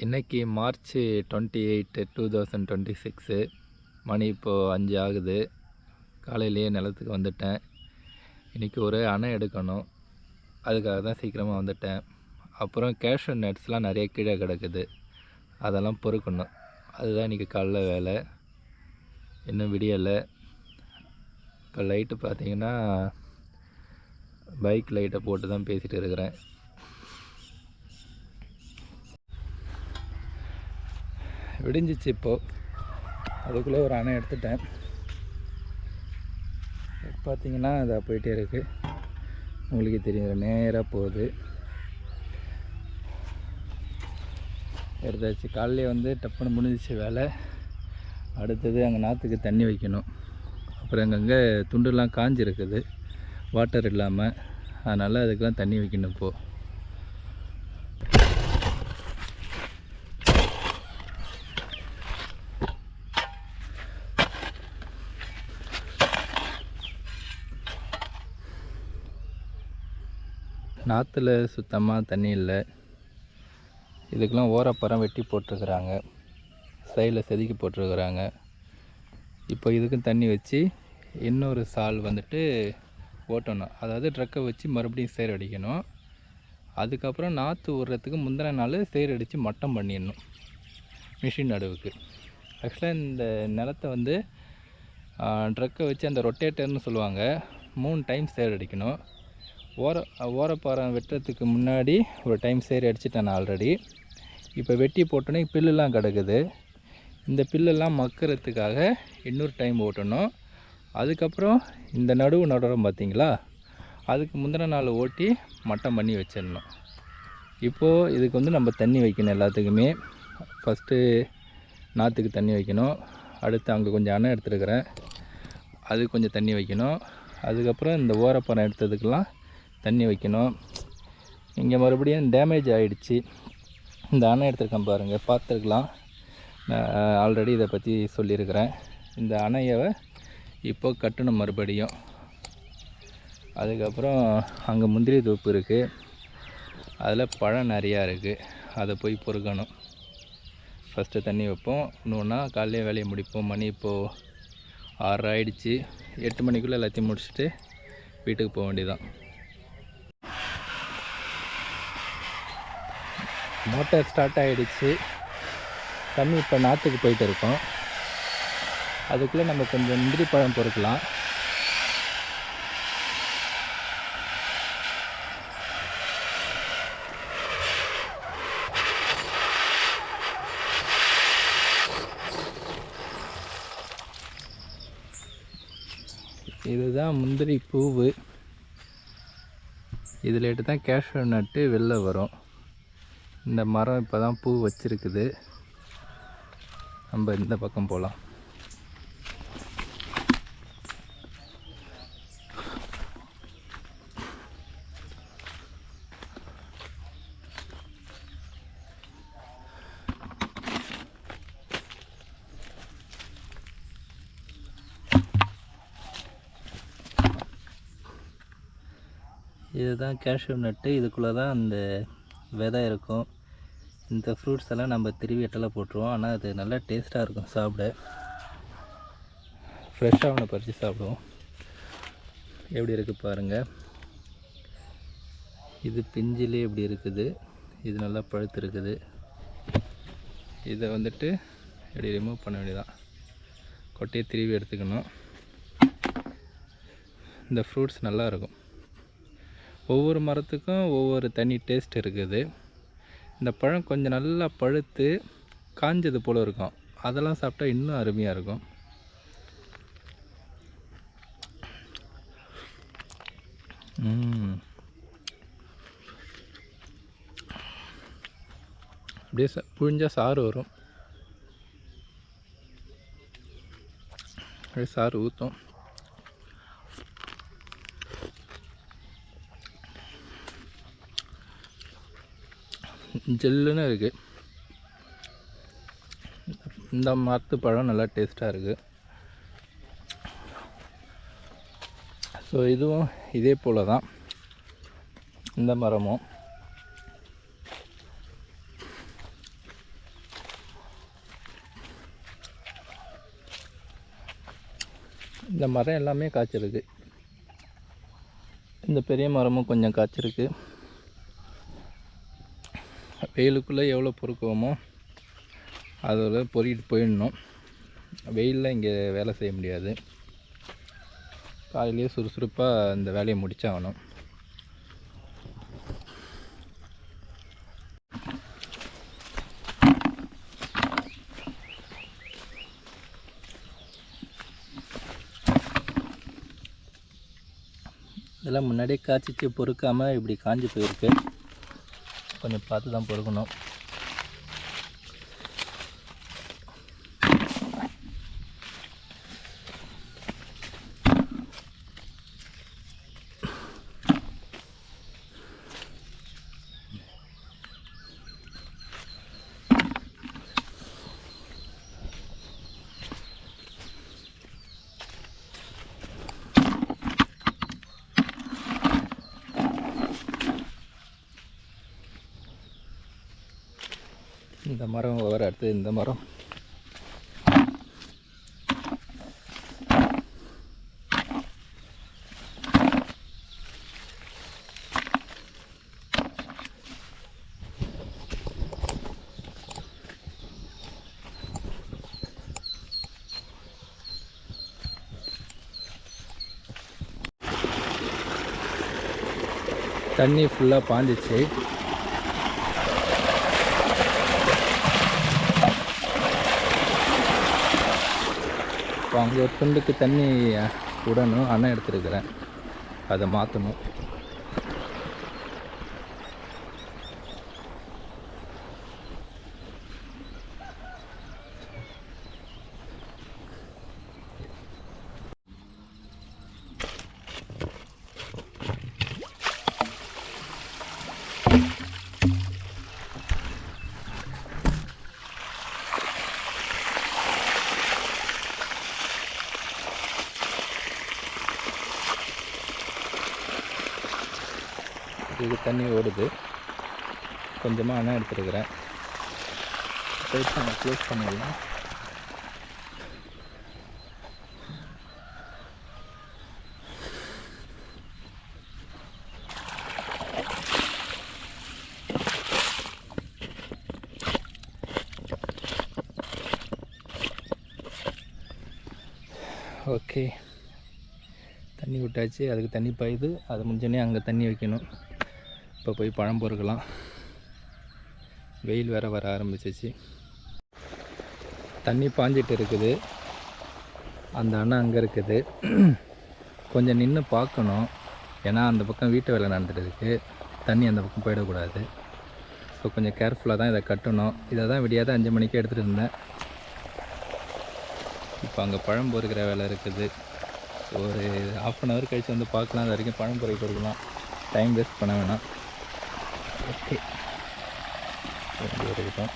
இன்றைக்கி மார்ச் 28 2026 மணி இப்போது 5 ஆகுது. காலையிலேயே நிலத்துக்கு வந்துட்டேன். இன்றைக்கி ஒரு அணை எடுக்கணும், அதுக்காக தான் சீக்கிரமாக வந்துட்டேன். அப்புறம் கேஷ்யூ நட்ஸ்லாம் நிறைய கீழே கிடக்குது, அதெல்லாம் பொறுக்கணும். அதுதான் இன்றைக்கி காலைல வேலை. இன்னும் விடியலை. இப்போ லைட்டு பார்த்திங்கன்னா பைக் லைட்டை போட்டு தான் பேசிகிட்டு இருக்கிறேன். விடிஞ்சிச்சு இப்போது, அதுக்குள்ளே ஒரு அணை எடுத்துட்டேன். பார்த்திங்கன்னா அதை போயிட்டே இருக்குது, உங்களுக்கு தெரியும், நேராக போகுது. எடுத்தாச்சு. காலையிலே டப்புன்னு முடிஞ்சிச்சு வேலை. அடுத்தது அங்கே நாற்றுக்கு தண்ணி வைக்கணும். அப்புறம் அங்கங்கே துண்டுலாம் காஞ்சிருக்குது வாட்டர் இல்லாமல், அதனால் அதுக்கெலாம் தண்ணி வைக்கணும் இப்போது. நாற்றுல சுத்தமாக தண்ணி இல்லை. இதுக்கெல்லாம் ஓரப்பறம் வெட்டி போட்டிருக்குறாங்க, சைடில் செதுக்கி போட்டிருக்குறாங்க. இப்போ இதுக்கும் தண்ணி வச்சு இன்னொரு சால் ஓட்டணும். அதாவது ட்ரக்கை வச்சு மறுபடியும் சேர் அடிக்கணும். அதுக்கப்புறம் நாற்று விடுறதுக்கு முந்தின நாள் சேர் அடித்து மட்டம் பண்ணிடணும் மிஷின் நடுவுக்கு. ஆக்சுவலாக இந்த நிலத்தை ட்ரக்கை வச்சு அந்த ரொட்டேட்டர்னு சொல்லுவாங்க, 3 டைம் சேர் அடிக்கணும். ஓரப்பாரம் வெட்டுறதுக்கு முன்னாடி ஒரு டைம் சேர் அடிச்சிட்டேன் நான் ஆல்ரெடி. இப்போ வெட்டி போட்டோன்னே பில்லுலாம் கிடக்குது. இந்த பில்லெல்லாம் மக்கிறதுக்காக இன்னொரு டைம் ஓட்டணும். அதுக்கப்புறம் இந்த நடுவு நடுறோம் பார்த்திங்களா, அதுக்கு முந்தின நாள் ஓட்டி மட்டம் பண்ணி வச்சிடணும். இப்போது இதுக்கு நம்ம தண்ணி வைக்கணும் எல்லாத்துக்குமே. ஃபஸ்ட்டு நாற்றுக்கு தண்ணி வைக்கணும். அடுத்து அங்கே கொஞ்சம் அணை எடுத்துருக்கிறேன், அதுக்கு கொஞ்சம் தண்ணி வைக்கணும். அதுக்கப்புறம் இந்த ஓரப்பறம் எடுத்ததுக்கெல்லாம் தண்ணி வைக்கணும். இங்கே மறுபடியும் டேமேஜ் ஆகிடுச்சு. இந்த அணை எடுத்துருக்கேன் பாருங்கள், பார்த்துருக்கலாம். நான் ஆல்ரெடி இதை பற்றி சொல்லியிருக்கிறேன். இந்த அணையை இப்போ கட்டணும் மறுபடியும். அதுக்கப்புறம் அங்கே முந்திரி தோப்பு இருக்குது, அதில் பழம் நிறையா இருக்குது, அதை போய் பொறுக்கணும். ஃபஸ்ட்டு தண்ணி வைப்போம், இன்னொன்னா காலையிலே வேலையை முடிப்போம். மணி இப்போது 6 ஆகிடுச்சு. 8 மணிக்குள்ளே எல்லாத்தையும் முடிச்சுட்டு வீட்டுக்கு போக வேண்டியதான். மோட்டார் ஸ்டார்ட் ஆகிடுச்சு. தண்ணி இப்போ நாற்றுக்கு போயிட்டு இருக்கோம். அதுக்குள்ளே நம்ம கொஞ்சம் முந்திரி பழம் பொறுக்கலாம். இதுதான் முந்திரி பூவு. இதில் தான் கேஷ்யூ நட்டு வெளில வரும். இந்த மரம் இப்போ தான் பூ வச்சிருக்குது. நம்ம இந்த பக்கம் போகலாம். இதுதான் கேஷ்யூ நட்டு. இதுக்குள்ளே தான் அந்த விதை இருக்கும். இந்த ஃப்ரூட்ஸ் எல்லாம் நம்ம திருவி எட்டலை போட்டுருவோம். ஆனால் அது நல்லா டேஸ்ட்டாக இருக்கும் சாப்பிட. ஃப்ரெஷ்ஷாக ஒன்று பறித்து சாப்பிடுவோம். எப்படி இருக்குது பாருங்கள். இது பிஞ்சிலே எப்படி இருக்குது, இது நல்லா பழுத்து இருக்குது. இதை எப்படி ரிமூவ் பண்ண வேண்டியதான். கொட்டையை திருவி எடுத்துக்கணும். இந்த ஃப்ரூட்ஸ் நல்லா இருக்கும். ஒவ்வொரு மரத்துக்கும் ஒவ்வொரு தனி டேஸ்ட் இருக்குது. இந்த பழம் கொஞ்சம் நல்லா பழுத்து காஞ்சது போல் இருக்கும், அதெல்லாம் சாப்பிட்டா இன்னும் அருமையாக இருக்கும். அப்படியே புழிஞ்சால் சாறு வரும், அப்படியே சாறு ஊற்றும். ஜெல்லுன்னு இருக்குது. இந்த மரத்து பழம் நல்லா டேஸ்ட்டாக இருக்குது. ஸோ இதுவும் இதே போல் தான் இந்த மரமும். இந்த மரம் எல்லாமே காய்ச்சிருக்கு. இந்த பெரிய மரமும் கொஞ்சம் காய்ச்சிருக்கு. வெயிலுக்குள்ளே எவ்வளோ பொறுக்குவோமோ அதில் பொறிக்கிட்டு போயிடணும். வெயிலில் இங்கே வேலை செய்ய முடியாது. காலையிலேயே சுறுசுறுப்பாக இந்த வேலையை முடிச்சாகணும். இதெல்லாம் முன்னாடியே காய்ச்சிச்சு பொறுக்காமல் இப்படி காஞ்சி போயிருக்கு. கொஞ்சம் பார்த்து தான் பொறுக்கணும். இந்த மரம் வர அடுத்து இந்த மரம் தண்ணி ஃபுல்லாக பாஞ்சிச்சு. இப்போ அங்கே ஒரு துண்டுக்கு தண்ணி விடணும். அண்ணன் எடுத்துருக்கிறேன், அதை மாற்றணும். இது தண்ணி ஓடுது. கொஞ்சமாக அண்ணன் எடுத்துருக்கிறேன். போயிட்டு நம்ம க்ளோஸ் பண்ணிடலாம். ஓகே, தண்ணி விட்டாச்சு. அதுக்கு தண்ணி பாயுது. அது முடிஞ்சோடனே அங்கே தண்ணி வைக்கணும். இப்போ போய் பழம் பொறுக்கலாம். வெயில் வேறு வர ஆரம்பிச்சிச்சு. தண்ணி பாஞ்சிட்டு இருக்குது. அந்த அண்ணா அங்கே இருக்குது. கொஞ்சம் நின்று பார்க்கணும். ஏன்னா அந்த பக்கம் வீட்டு வேலை நடந்துட்டு இருக்குது. தண்ணி அந்த பக்கம் போயிடக்கூடாது. ஸோ கொஞ்சம் கேர்ஃபுல்லாக தான் இதை கட்டணும். இதை தான் விடியாத 5 மணிக்கு எடுத்துகிட்டு இருந்தேன். இப்போ அங்கே பழம் பொறுக்கிற வேலை இருக்குது. ஒரு 1/2 hour கழித்து வந்து பார்க்கலாம். அது வரைக்கும் பழம் பொறுக்கி கொடுக்கலாம். டைம் வேஸ்ட் பண்ண வேணாம். ஓகே, இருக்கட்டும்.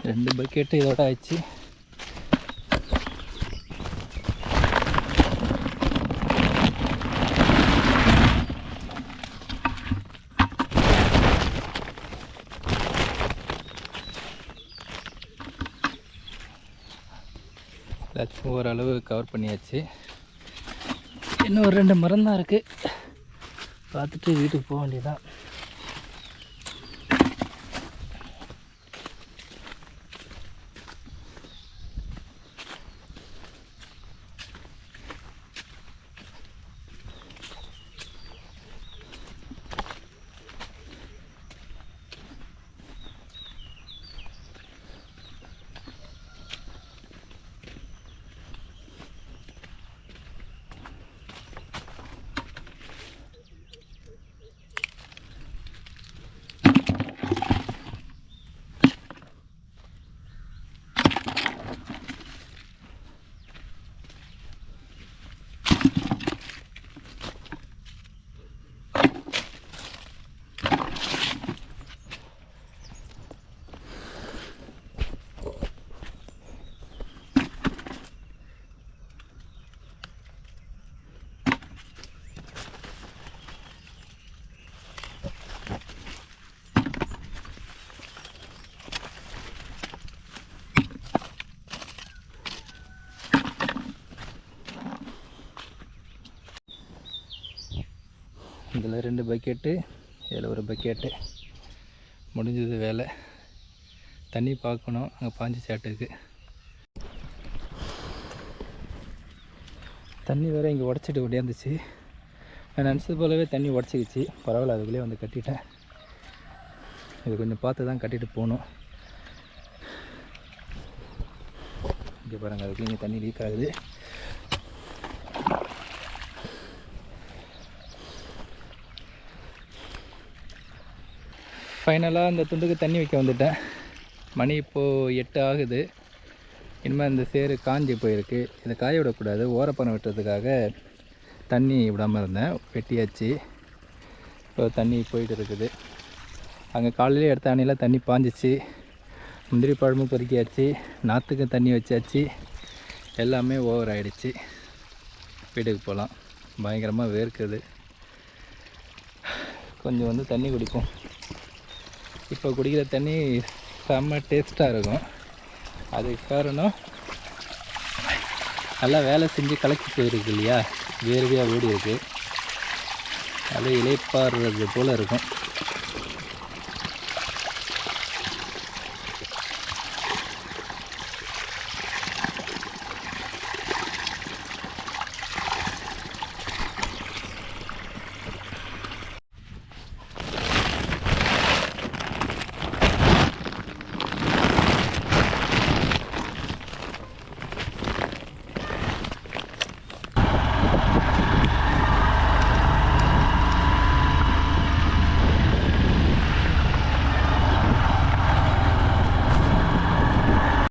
ரெண்டு பக்கெட்டு இதோட ஆயிடுச்சு. ஏதாச்சும் ஓரளவு கவர் பண்ணியாச்சு. இன்னும் ஒரு 2 மரம் தான் இருக்குது. பார்த்துட்டு வீட்டுக்கு போக வேண்டியதான். இதில் 2 பக்கெட்டு, இதில் ஒரு பக்கெட்டு. முடிஞ்சது வேலை. தண்ணி பார்க்கணும் அங்கே பாஞ்சி சாட்டுக்கு. தண்ணி வேறு இங்கே உடச்சிட்டு ஓடியாந்துச்சு. நான் நினச்சது போலவே தண்ணி உடச்சிக்கிச்சு. பரவாயில்ல, அதுக்குள்ளே வந்து கட்டிட்டேன். இது கொஞ்சம் பார்த்து தான் கட்டிட்டு போகணும். இங்கே பாருங்கள், அதுக்குள்ளே இங்கே தண்ணி லீக் ஆகுது. ஃபைனலாக அந்த துண்டுக்கு தண்ணி வைக்க வந்துட்டேன். மணி இப்போது 8 ஆகுது. இனிமேல் இந்த சேரு காஞ்சி போயிருக்கு. இதை காய விடக்கூடாது. ஓரப்பணம் வெட்டுறதுக்காக தண்ணி விடாமல் இருந்தேன். வெட்டியாச்சு. இப்போ தண்ணி போயிட்டு இருக்குது. அங்கே காலையிலே எடுத்த அணையில் தண்ணி பாஞ்சிச்சு. முந்திரி பழமும் பொறுக்கியாச்சு. நாற்றுக்கு தண்ணி வச்சாச்சு. எல்லாமே ஓவர் ஆகிடுச்சு. வீட்டுக்கு போகலாம். பயங்கரமாக வேர்க்குது. கொஞ்சம் வந்து தண்ணி குடிப்போம். இப்போ குடிக்கிற தண்ணி செம்ம டேஸ்ட்டாக இருக்கும். அதுக்கு காரணம் நல்லா வேலை செஞ்சு கலக்கி போயிருக்கு இல்லையா, வேர்வையாக ஓடி இருக்குது. அது இலைப்பாடுறது போல் இருக்கும்.